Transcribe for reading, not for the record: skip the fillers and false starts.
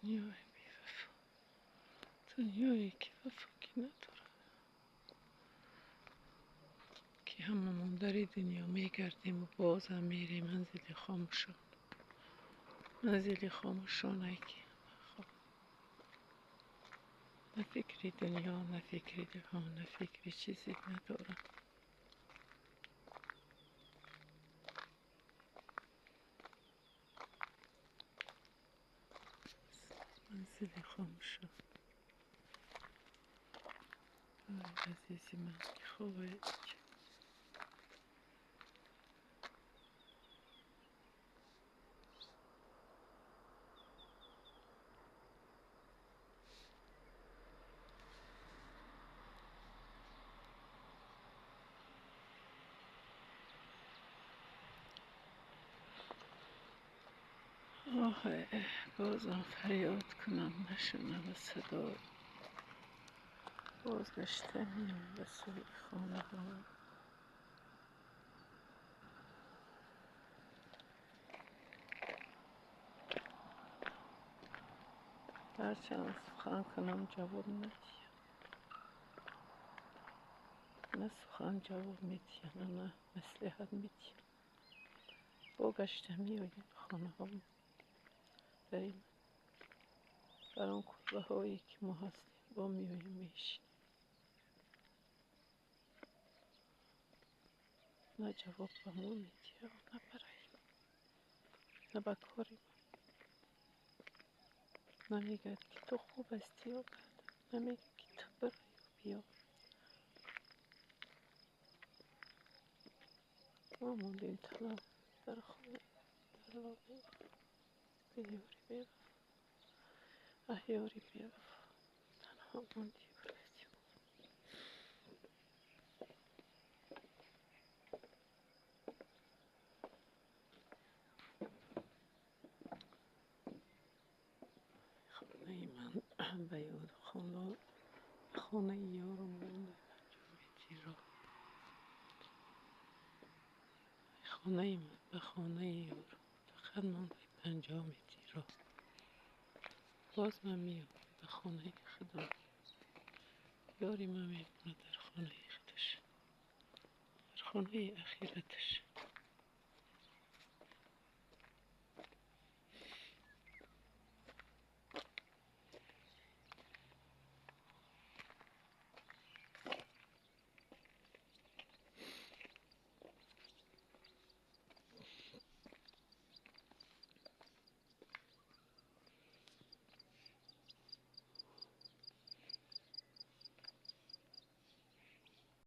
دنیای بی‌وفا، دنیایی که وفا کی نداره، که هممون در این دنیا میگردیم و بازم میریم منزل خاموشان، منزل خاموشانه که خب نه فکری دنیا نه فکری جهان نه فکری چیزی ندارم. منزل خاموشان آی عزیزی من که خوبه آه بازم فریاد کنم نشنوه صدا، بازگشتنیم به سوی خانه ها. هرچند سخن کنم جواب ندید، نه سخن جواب میدید نه مصلحت میدید. بازگشته میآیم به خانه ها، داریم بر آن کلبه هایی که ما هستیم با میآییم میشینیم، نه جواب به ما میدی نه برای نه به کاری ما، نمیگد که تو خوب هستی یا بد، نمیگه که تو برای بیا. ما موندیم تنها در خانه، در لانه بیاری بیوفا، احیاری بیوفا، تنها موندی و رفتی. خانه من به یاد خانه یارم مونده پنجام تیرا، خانه من به خانه یارم فقط مانده پنجام تیرا. باز من میام به خانه خودم، یاری من میمونه در خانه خودش، در خانه اخیرتش.